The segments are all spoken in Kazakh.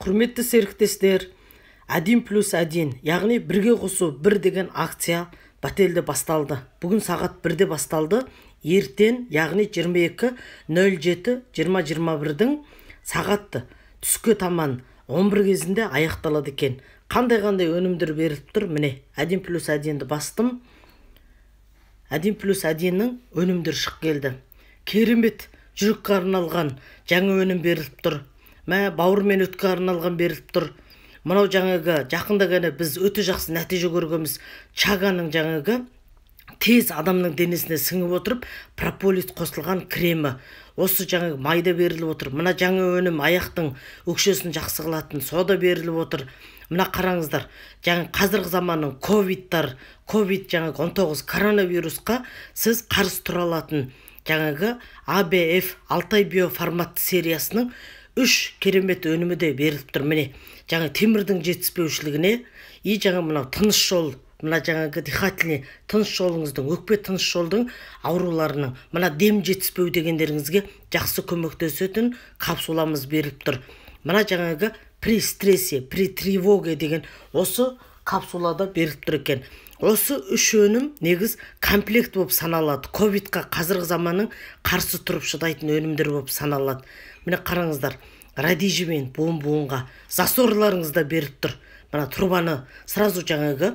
Құрметті серіктестер, 1+1, яғни бірге қосу 1 деген акция Бателде басталды. Бүгін сағат 1-де басталды. Ертен, яғни 22.07.2021-дің сағатты түскі таман 11 кезінде аяқталады екен. Қандай өнімдер беріліп тұр? Міне, 1+1-ді бастым. 1+1-ның өнімдер шық келді. Керемет жүрекке арналған жаңа өнім беріліп тұр. Бауыр мен өтке арналған беріліп тұр. Мынау жаңағы жақында ғана біз өте жақсы нәтиже көргеніміз чаганың жаңағы тез адамның денесіне сіңіп отырып прополис қосылған кремі. Осы жаңағы майда беріліп отыр. Мына жаңа өнім аяқтың өкшесін жақсы қылатын сода беріліп отыр. Мына қараңыздар, жаңа қазіргі заманның ковид жаңағы 19 коронавирусқа сіз қарсы тұра алатын жаңағы ABF Алтай биоформатты сериясының 3 керемет өнімі де беріліп тұр. Міне, жаңа темірдің жетіспеушілігіне, жаңа мынау тыныс жол, мына жаңағы дихательный тыныс жолыңыздың, өкпе тыныс жолдың ауруларының, мына дем жетіспеу дегендеріңізге жақсы көмектесетін капсуламыз беріліп тұр. Мына жаңағы при стрессе, при тревоге деген осы капсулада беріліп тұр екен. Осы 3 өнім негіз комплект болып саналады. Ковидқа қазіргі заманның қарсы тұрып шыдайтын өнімдер болып саналады. Міне қараңыздар, радижімен буын-буынға засорларыңызда беріп тұр. Мына трубаны сразу жаңағы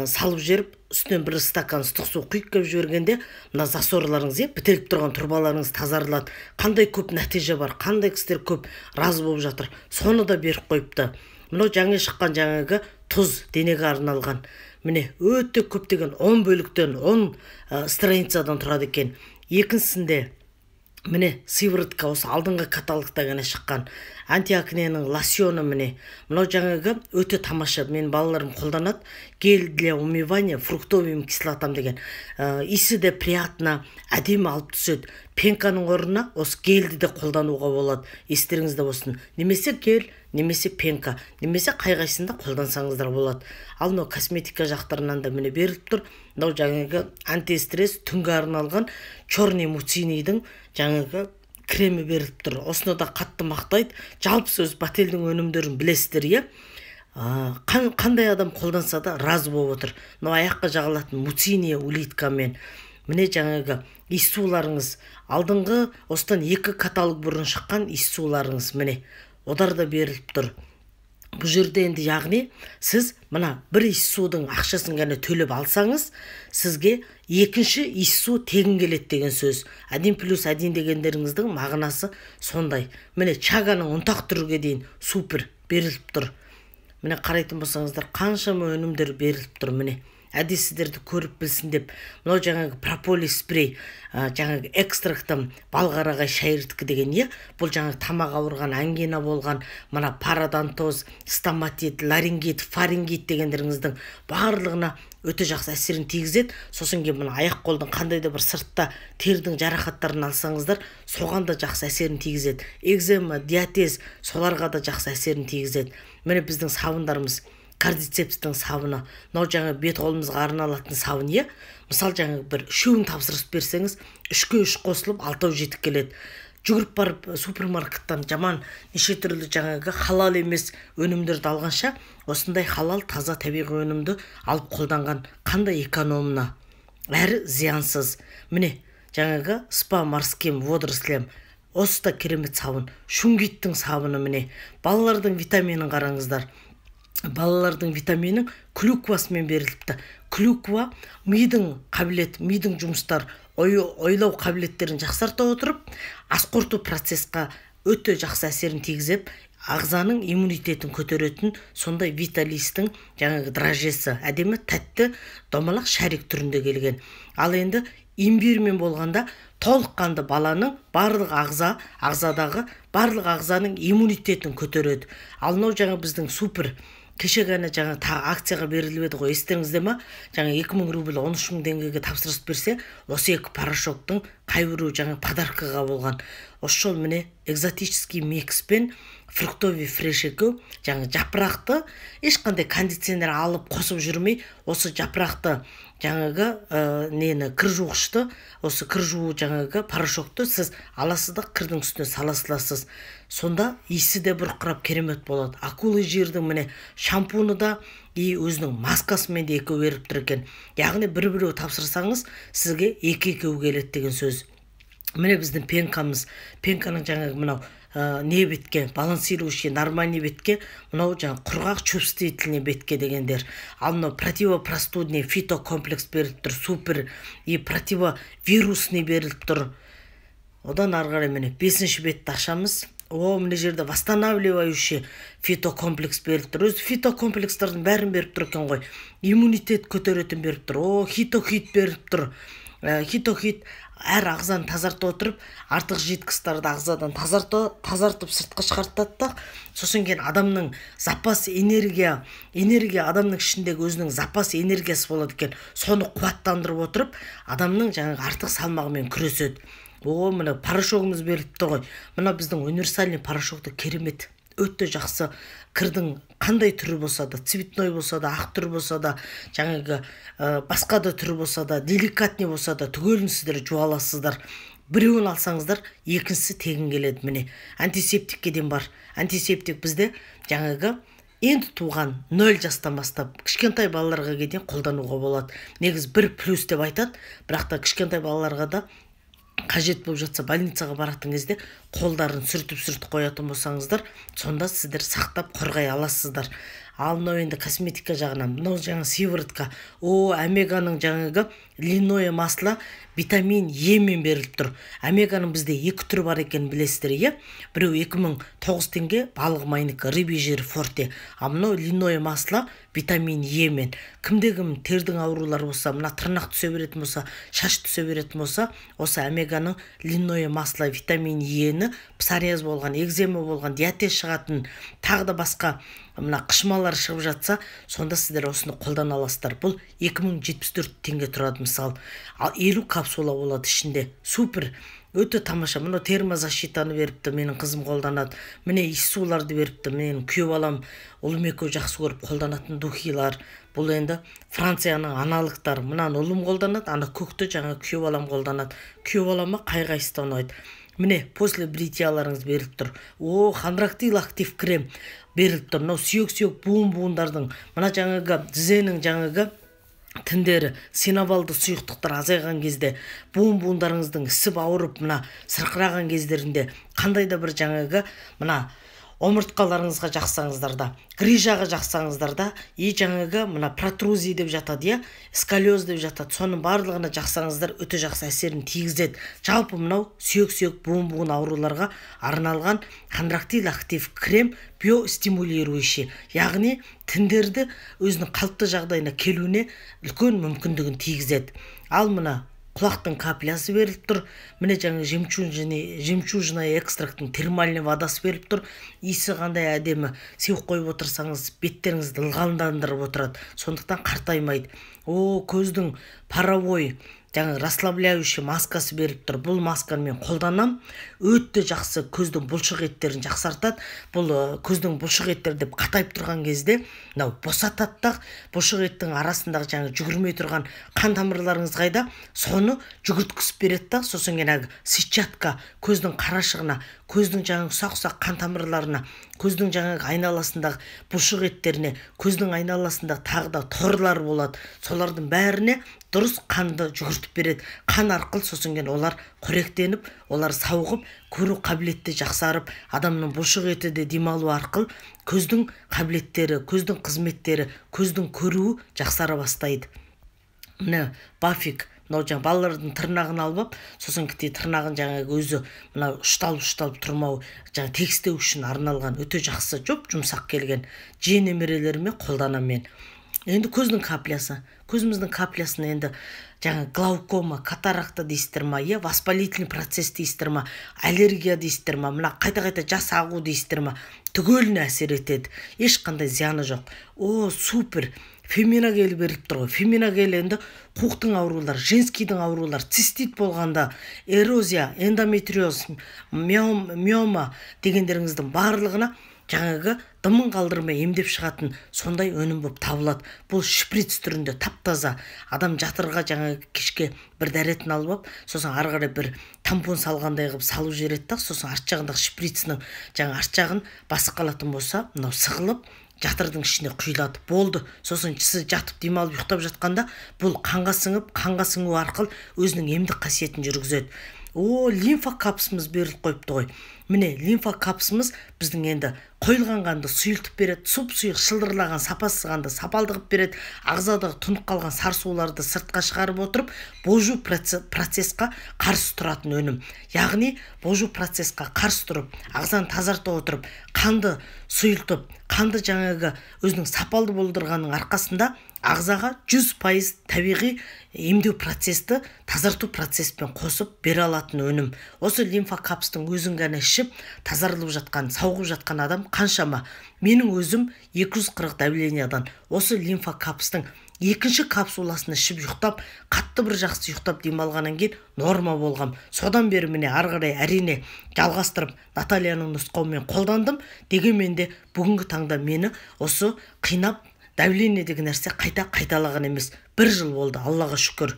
салып жеріп, үстінен бір стакан ыстық су құйып кеп жібергенде, мына засорларыңыз, бітеліп тұрған трубаларыңыз тазарылады. Қандай көп нәтиже бар, қандай кісілер көп разы болып жатыр. Соны да беріп қойыпты. Мынау жаңа шыққан жаңағы тұз денеге арналған. Міне, өте көптеген 10 бөліктен 10 страницадан тұрады екен. Екіншісінде міне сыворотка, осы алдыңғы каталогта ғана шыққан антиакненің лосьоны. Міне, мынау жаңағы өте тамаша, мен балаларым қолданады. Гель для умывания фруктовым кислотам деген. Иісі де приятно, әдемі алып түседі. Пенканың орнына осы гельді де қолдануға болады. Естеріңізде болсын. Немесе гель, немесе пенка, немесе қайғайсында қолдансаңыздар болады. Ал мынау косметика жақтарынан да міне беріліп тұр. Мынау жаңағы антистресс түнгі арналған черный муцинийдің жаңағы кремі беріліп тұр. Осыны да қатты мақтайды. Жалпы сөз Бателдің өнімдерін білесіздер, қандай адам қолданса да разы болып отыр. Мынау аяққа жағылатын муциния улиткамен. Міне жаңағы иіссуларыңыз, алдыңғы осыдан 2 каталог бұрын шыққан иіссуларыңыз, міне одар да беріліп тұр. Бұл жерде енді яғни сіз мына бір иіссудың ақшасын ғана төлеп алсаңыз, сізге екінші иіссу тегін келеді деген сөз. 1+1 дегендеріңіздің мағынасы сондай. Міне чаганың ұнтақ түрге дейін супер беріліп тұр. Міне қарайтын болсаңыздар, қаншама өнімдер беріліп тұр. Міне әдесіздерді көріп білсін деп, мынау жаңағы прополис спрей, жаңағы экстрактым балғарағай шайырткі деген, бұл жаңағы тамақ ауырған, ангина болған, мына парадонтоз, стоматит, ларингит, фарингит дегендеріңіздің барлығына өте жақсы әсерін тигізеді. Сосын кейін мына аяқ қолдың қандай да бір сыртта тердің жарақаттарын алсаңыздар, соған да жақсы әсерін тигізеді. Экзема, диатез, соларға да жақсы әсерін тигізеді. Міне біздің сабындарымыз, кардицепстің сабыны, мынау жаңа бет қолымызға арналатын сабын, Мысал жаңа бір 3-ін тапсырып берсеңіз, 3-ке 3 қосылып 6 жетіп келеді. Жүгіріп барып супермаркеттан жаман неше түрлі жаңағы халал емес өнімдерді алғанша, осындай халал таза табиғи өнімді алып қолданған қандай экономна, әрі зиянсыз. Міне жаңағы спа морским водорослем, осы да керемет сабын. Шунгиттің сабыны, міне балалардың витаминін қараңыздар. Балалардың витаминін клюквасымен беріліпті. Клюква мидың қабілет, мидың жұмыстар, ойлау қабілеттерін жақсарта отырып, асқорту процесқа өте жақсы әсерін тигізіп, ағзаның иммунитетін көтеретін сондай виталистің жаңағы дрожжесі, әдемі тәтті домалақ шарик түрінде келген. Ал енді имбирмен болғанда толыққанды баланың барлық ағзадағы барлық ағзаның иммунитетін көтереді. Ал мынау жаңа біздің супер кеше ғана жаңа акцияға беріліп еді ғой, естеріңізде ма? Жаңа 2000 рубль 13 000 теңгеге тапсырыс берсе, осы 2 порошоктың кайбирөө жаңа подаркага болгон. Ошол міне экзотический микспен фруктовый фреш экөө жаңа жапыракты эч кандай кондиционер алып косуп жүрмөй, осы жапыракты жаңағы нені кір жуғышты, осы кір жуу жаңағы порошокты сіз аласыз да кірдің үстіне саласыз. Сонда иісі де бұрқырап керемет болады. Акулы жирдің міне шампуны да өзінің маскасымен де екеу беріп тұр екен. Яғни бір-біреу тапсырсаңыз сізге екі-екеу келеді деген сөз. Міне біздің пенкамыз, пенканың жаңағы мынау не бетке, балансирующий нормальный бетке, мынау жаңа құрғақ чувствительный бетке дегендер. Ал мынау противопростудный фитокомплекс беріліп тұр, супер, и противовирусный беріліп тұр. Одан ары қарай міне 5-ші бетті ашамыз. Мына жерде восстанавливающий фитокомплекс беріліп тұр. Өзі фитокомплекстердің бәрін беріп тұр екен ғой. Иммунитет көтеретін беріп тұр. Хитохит беріп тұр. Хитохит әр ағзаны тазартып отырып, артық жидкостарды ағзадан тазартып сыртқа шығартады. Сосын кейін адамның запас энергия адамның ішіндегі өзінің запас энергиясы болады екен. Соны қуаттандырып отырып, адамның жаңағы артық салмағымен күреседі. Мына порошогымыз беріліп тұр ғой. Мына біздің универсальный порошокты керемет. Өтті жақсы. Кірдің қандай түрі болса да, цветной болса да, ақ түрі болса да, жаңағы басқа да түрі болса да, деликатный болса да, түгелін сіздер жуаласыздар. Біреуін алсаңыздар, екіншісі тегін келеді міне. Антисептикке ден бар. Антисептик бізде жаңағы енді туған 0 жастан бастап кішкентай балаларға дейін қолдануға болады. Негіз 1+ деп айтады, бірақ та кішкентай балаларға да қажет болып жатса больницаға баратын кезде қолдарын сүртіп қоятын болсаңыздар, сонда сіздер сақтап қорғай аласыздар. Ал мынау енді косметика жағынан, мынау жаңа сыворотка, омеганың жаңағы льняное масло витамин Е мен беріліп тұр. Омеганың бізде 2 түрі бар екен білесіздер, е? Біреу 2009 теңге балық майныкі, рыбий жир форте. А мынау льняное масло витамин Е мен. Кімде-кім тердің аурулары болса, мына тырнақ түсе беретін болса, шаш түсе беретін болса, осы омеганың льняное масло витамин Е-ні псориаз болған, экзема болған, диатез шығатын, тағы да басқа мына қышмалар шығып жатса, сонда сіздер осыны қолдан аласыздар. Бұл 2074 теңге тұрады мысалы. Ал 50 капсула болады ішінде. Супер. Өте тамаша. Мына термозащитаны беріпті, менің қызым қолданады. Міне иіссуларды беріпті, менің күйеу балам ұлым екеуі жақсы көріп қолданатын духилар. Бұл енді Францияның аналықтары. Мынаны ұлым қолданады, ана көкті жаңа күйеу балам қолданады. Күйеу балама қай-қайсысы ұнайды. Міне после бритияларыңыз беріліп тұр. Хондрактил актив крем беріліп тұр. Мынау сүйек буын-буындардың, мына жаңағы тізенің жаңағы тіндері, синавалды сұйықтықтар азайған кезде, буын-буындарыңыздың ісіп ауырып, мына сырқыраған кездерінде қандай да бір жаңағы мына омыртқаларыңызға жақсаңыздар да, грижаға жақсаңыздар да, жаңағы мына протрузия деп жатады, сколиоз деп жатады. Соның барлығына жақсаңыздар өте жақсы әсерін тигізеді. Жалпы мынау сүйек буын ауруларға арналған хондрактил актив крем биостимулирующий, яғни тіндерді өзінің қалыпты жағдайына келуіне үлкен мүмкіндігін тигізеді. Ал мына құлақтың каплясы беріліп тұр. Міне жаңа жемчужный экстракттың термальный водасы беріліп тұр. Иісі қандай әдемі. Сеуіп қойып отырсаңыз, беттеріңізді ылғалдандырып отырады. Сондықтан қартаймайды. Көздің паровой жаңа расслабляющий маскасы беріп тұр. Бұл масканы мен қолданам. Өте жақсы көздің бұлшық еттерін жақсартады. Бұл көздің бұлшық еттері деп қатайып тұрған кезде, мынау босатады. Бұлшық еттің арасындағы жаңа жүгірмей тұрған қан тамырларыңыз қайда, соны жүгірткісіп береді. Сосын кейін сетчатка көздің қарашығына, көздің жаңа ұсақ қан тамырларына, көздің жаңа айналасындағы бұлшық еттеріне, көздің айналасында тағы да торлар болады. Солардың бәріне дұрыс қанды жүгіртіп береді. Қан арқылы сосын кейін олар қоректеніп, олар сауығып, көру қабілетті жақсарып, адамның бұлшық еті де демалу арқылы көздің қабілеттері, көздің қызметтері, көздің көруі жақсара бастайды. Міне Бафик, мынау жаңа балалардың тырнағын алып, сосын кете тырнағын жаңағы өзі мына ұшталып тұрмау, жаңа тегістеу үшін арналған өте жақсы, жұмсақ келген. Немерелеріме қолданам мен. Енді көздің каплясы. Көзіміздің каплясын енді жаңа глаукома, катаракта дейсіздер ма, воспалительный процесс дейсіздер ма, аллергия дейсіздер ма, мына қайта жас ағу дейсіздер ма, түгеліне әсер етеді. Ешқандай зияны жоқ. Супер. феминогель беріліп тұр ғой. Феминогель енді қуықтың аурулары, женскийдің аурулары, цистит болғанда, эрозия, эндометриоз, миома дегендеріңіздің барлығына жаңағы дымын қалдырмай емдеп шығатын сондай өнім болып табылады. Бұл шприц түрінде тап-таза. Адам жатырға жаңағы кешке бір дәретін алып, сосын ары қарай бір тампон салғандай қылып салып жібереді да, сосын арт жағындағы шприцінің жаңа арт жағын басып қалатын болса, мынау сығылып жатырдың ішіне құйылады. Болды. Сосын сіз жатып демалып ұйықтап жатқанда бұл қанға сіңу арқылы өзінің емдік қасиетін жүргізеді. Лимфа капсымыз беріліп қойыпты ғой. Міне, лимфа капсымыз біздің енді қойылған қанды сұйылтып береді, сұп-сұйық шылдырлаған сапасыз қанды сапалдығып береді, ағзадағы тұнып қалған сарсуларды сыртқа шығарып отырып, божу процесқа қарсы тұратын өнім. Яғни, божу процесқа қарсы тұрып, ағзаны тазарта отырып, қанды сұйылтып, қанды жаңағы өзінің сапалды болдырғанның арқасында ағзаға 100% табиғи емдеу процесті тазарту процеспен қосып бере алатын өнім. Осы лимфа капстың өзін ғана ішіп тазарылып жатқан, сауығып жатқан адам қаншама? Менің өзім 240 давлениядан осы лимфа капстың екінші капсуласын ішіп ұйықтап, қатты бір жақсы ұйықтап демалғаннан кейін норма болғам. Содан бері міне ары қарай әрине жалғастырып Натальяның нұсқауымен қолдандым. Дегенмен де бүгінгі таңда мені осы қинап давление деген нәрсе қайталаған емес. 1 жыл болды, Аллаға шүкір.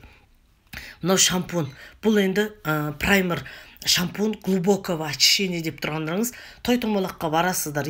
Мынау шампунь. Бұл енді праймер шампунь глубокого очищения деп тұрғандарыңыз, той-томалаққа барасыздар,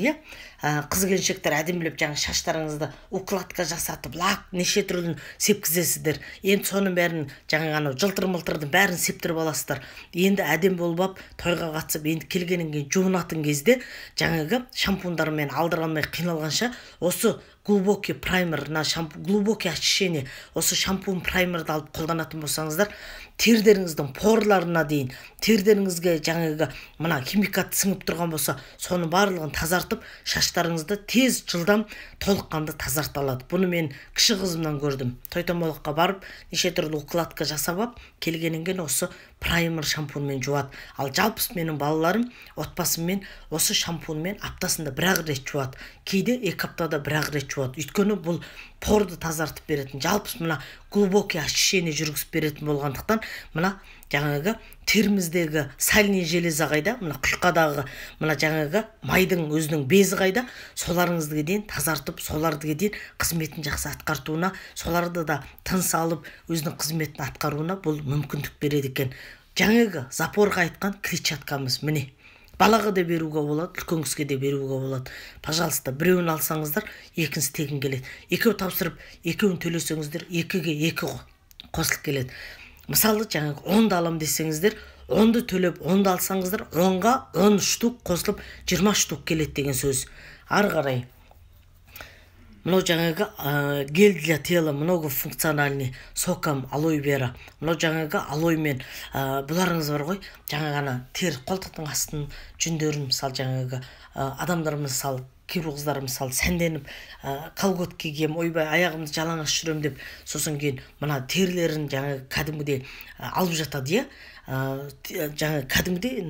қыз-келіншектер әдемілеп жаңа шаштарыңызды укладка жасатып, лак неше түрлін сепкізесіздер. Енді соның бәрін жаңа жылтыр-мылтырдың бәрін септіріп аласыздар. Енді әдем болып тойға қатысып, енді келгеннен кейін жуынатын кезде жаңағы шампуньдармен алдыра алмай қиналғанша осы глубокий праймер, глубокий очищение, осы шампунь праймерді алып қолданатын болсаңыздар, тердеріңіздің порларына дейін, тердеріңізге жаңағы мына химикат сіңіп тұрған болса, соны барлығын тазартып, шаштарыңызды тез жылдам толыққанды тазарта алады. Бұны мен кіші қызымнан көрдім. Той-томалаққа барып, неше түрлі укладка жасап алып, келгеннен кейін осы праймер шампуньмен жуады. Ал жалпы менің балаларым отбасыммен осы шампуньмен аптасында 1-ақ рет жуады. Кейде 2 аптада 1-ақ рет жуады. Өйткені бұл порды тазартып беретін, жалпы мына глубокий очищение жүргізіп беретін болғандықтан, мына жаңағы теріміздегі сальный железа қайда, мына құйқадағы мына жаңағы майдың өзінің безі қайда, соларыңызды дейін тазартып, соларды дейін қызметін жақсы атқартуына, соларды да тыныс алып өзінің қызметін атқаруына бұл мүмкіндік береді екен. Жаңағы запорға айтқан клетчаткамыз міне. Балаға да беруге болады, үлкен кісіге де беруге болады. Пожалуйста, біреуін алсаңыздар, екіншісі тегін келеді. Екеу тапсырып, екеуін төлесеңіздер, 2-ге 2 қосылып келеді. Мысалы, жаңағы 10-ды алам десеңіздер, 10-ды төлеп, 10-ды алсаңыздар, 10-ға 10 штук қосылып 20 штук келеді деген сөз. Ары қарай. Мынау жаңағы гель для тела многофункциональный соком алой вера. Мынау жаңағы алоймен бұларыңыз бар ғой, жаңағы тер қолтықтың астын жүндерін, мысалы жаңағы адамдар мысалы кейбір мысалы сәнденіп колготки кием, ойбай аяғымды жалаңаш жүрем деп, сосын кейін мына терлерін жаңағы кәдімгідей алып жатады, жаңағы кәдімгідей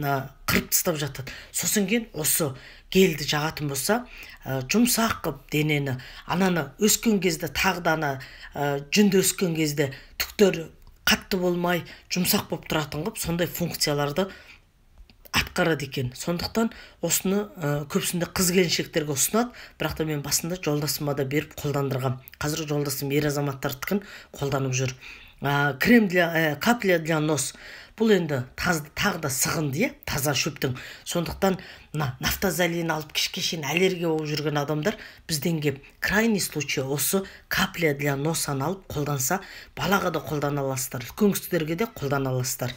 қырып тастап жатады. Сосын кейін осы гельді жағатын болса, жұмсақ қып денені, ананы өскен кезде тағданы, жүнді өскен кезде түктер қатты болмай, жұмсақ болып тұратын қып, сондай функцияларды атқарады екен. Сондықтан осыны көпсінде қыз-келіншектерге ұсынады, бірақ та мен басында жолдасыма да беріп қолдандырғам. Қазір жолдасым ер азаматтардікін қолданып жүр. Крем для капля для нос. Бұл енді тағы да сығынды, таза шөптің. Сондықтан нафтазолин алып кешке аллергия болып жүрген адамдар бізден кеп крайний случай осы капля для носан алып қолданса, балаға да қолдана аласыздар, үлкен кісілерге де қолдана аласыздар.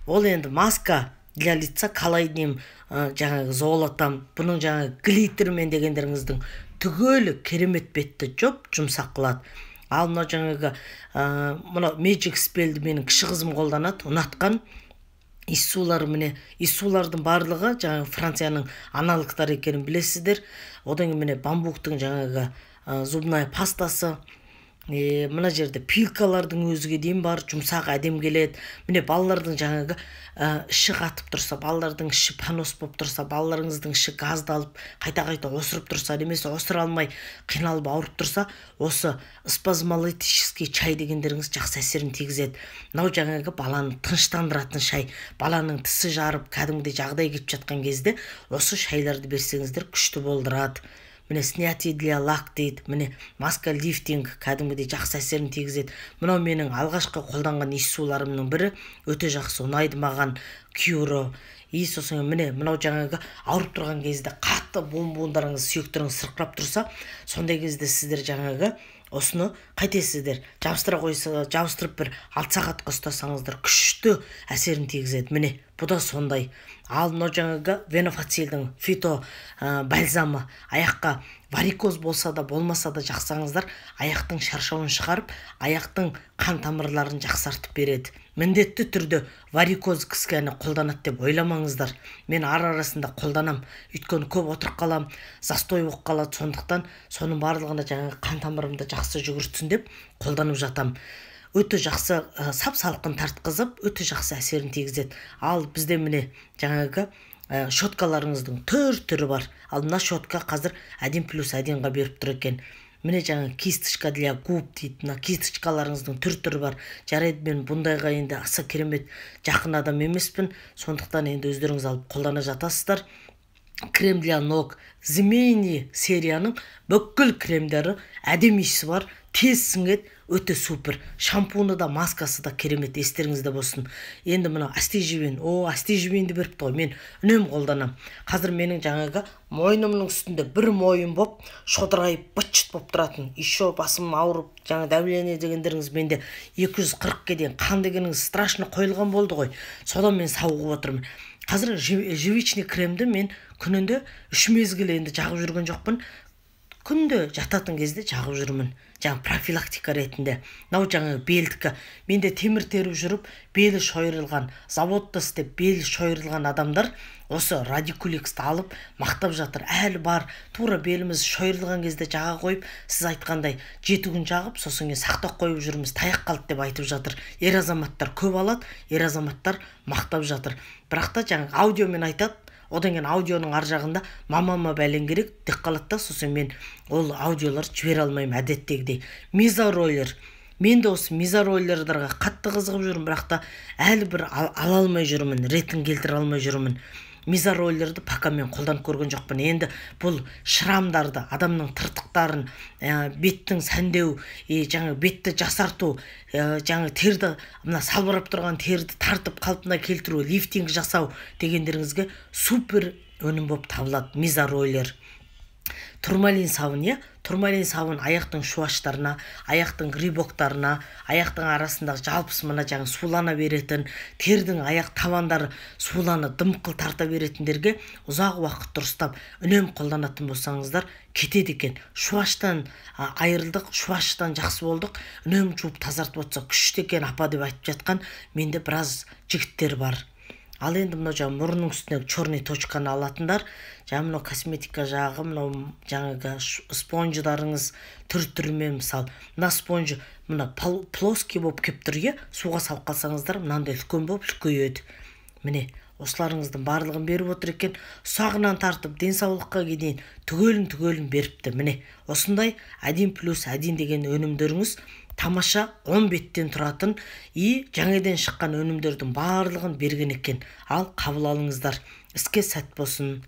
Ол енді маска для лица коллайднем, жаңағы золотом, бұның жаңағы глиттермен дегендеріңіздің түгелі керемет бетті жұмсақ қылады. Ал мына жаңағы Magic Spellді менің кіші қызым қолданады, ұнатқан иссулар міне, иссулардың барлығы жаңағы Францияның аналогтары екенін білесіздер. Одан кейін міне бамбуктың жаңағы зубная пастасы, мына жерде пилкалардың өзіге дейін бар, жұмсақ әдем келеді. Міне балалардың жаңағы іші қатып тұрса, балалардың іші понос болып тұрса, балаларыңыздың іші газдалып, қайта-қайта осырып тұрса, немесе осыра алмай қиналып ауырып тұрса, осы спазмолитический чай дегендеріңіз жақсы әсерін тигізеді. Мынау жаңағы баланы тыныштандыратын шай, баланың тісі жарып, кәдімгідей жағдай кетіп жатқан кезде осы шайларды берсеңіздер күшті болдырады. Міне снятие для лак дейді, міне маска лифтинг кәдімгідей жақсы әсерін тигізеді. Мынау менің алғашқы қолданған иіс суларымның бірі, өте жақсы ұнайды маған, кюро. Сосын міне мынау жаңағы ауырып тұрған кезде қатты буындарыңыз, сүйектеріңіз сырқырап тұрса, сондай кезде сіздер жаңағы осыны қайтесіздер, жабыстырып бір 6 сағатқа ұстасаңыздар күшті әсерін тигізеді. Міне бұ да сондай. Ал мынау жаңағы венофацилдің фито бальзамы, аяққа варикоз болса да болмаса да жақсаңыздар, аяқтың шаршауын шығарып, аяқтың қан тамырларын жақсартып береді. Міндетті түрде варикоз кіскені қолданады деп ойламаңыздар. Мен арасында қолданам, өйткені көп отырып қалам, застой болып қалады, сондықтан соның барлығында жаңағы қан тамырымды жақсы жүгіртсін деп қолданып жатам. Өте жақсы сап-салқын тартқызып, өте жақсы әсерін тигізеді. Ал бізде міне жаңағы щеткаларыңыздың түрі бар. Ал мына щетка қазір 1+1-ға беріп тұр екен. Міне жаңа кисточка для губ дейді. Мына кисточкаларыңыздың түрі бар. Жарайды, мен бұндайға енді аса керемет жақын адам емеспін. Сондықтан енді өздеріңіз алып қолдана жатасыздар. Крем для ног Змейни серияның бүкіл кремдері әдем иісі бар, тез сіңеді, өте супер. Шампуны да, маскасы да керемет, естеріңізде болсын. Енді мына астеживин, астеживинді беріпті ғой, мен үнем қолданам. Қазір менің жаңағы мойнымның үстінде бір мойын боп, шодырайып, быт-шыт боп тұратын. Еще басым ауырып, жаңа давление дегендеріңіз менде 240-ке дейін қан дегеніңіз страшно қойылған болды ғой. Содан мен сауығып отырмын. Қазір живичный кремді мен күнінде 3 мезгіл енді жағып жүрген жоқпын. Күнде жататын кезде жағып жүрмін. Жаңа профилактика ретінде. Мынау жаңа белдікі. Менде темір теріп жүріп, белі шойырылған, заводта істеп белі шойырылған адамдар осы радикулексті алып мақтап жатыр. Әлі бар, тура беліміз шойырылған кезде жаға қойып, сіз айтқандай 7 күн жағып, сосын сақтап қойып жүрміз, таяқ қалды деп айтып жатыр. Ер азаматтар көп алады, ер азаматтар мақтап жатыр. Бірақ та жаңа аудиомен айтады. Одан кейін аудионың ар жағында мамама бәлен керек деп қалады да, сосын мен ол аудиолар жібере алмаймын әдеттегідей. Мизоройлер. Мен де осы мизоройлердарға қатты қызығып жүрмін, бірақ та әлі бір ала алмай жүрмін, ретін келтіре алмай жүрмін. Мизоройлерді пока мен қолданып көрген жоқпын. Енді бұл шрамдарды, адамның тыртықтарын, беттің сәндеу, жаңа бетті жасарту, жаңа терді, мына салбырап тұрған терді тартып қалпына келтіру, лифтинг жасау дегендеріңізге супер өнім болып табылады мизоройлер. Турмалин сабын, турмалин сабын аяқтың шуаштарына, аяқтың грибоктарына, аяқтың арасындағы жалпысы мына жаңа сулана беретін, тердің аяқ табандары суланы дымқыл тарта беретіндерге ұзақ уақыт дұрыстап үнем қолданатын болсаңыздар кетеді екен. Шуаштан айырылдық, шуаштан жақсы болдық, үнем жуып тазартып отырса күшті екен апа деп айтып жатқан менде біраз жігіттер бар. Ал енді мынау жаңа мұрынның үстіндегі черный точканы алатындар, жаңа мынау косметика жағы, мынау жаңағы спонждарыңыз түр-түрімен, мысалы, мына спонжы мына плоский болып кеп тұр, суға салып қалсаңыздар, мынандай үлкен болып үлкейеді. Міне, осыларыңыздың барлығын беріп отыр екен, ұсағынан тартып денсаулыққа дейін түгелін беріпті. Міне, осындай 1+1 деген өнімдеріңіз тамаша 10 беттен тұратын жаңадан шыққан өнімдердің барлығын берген екен. Ал қабыл алыңыздар. Іске сәт болсын.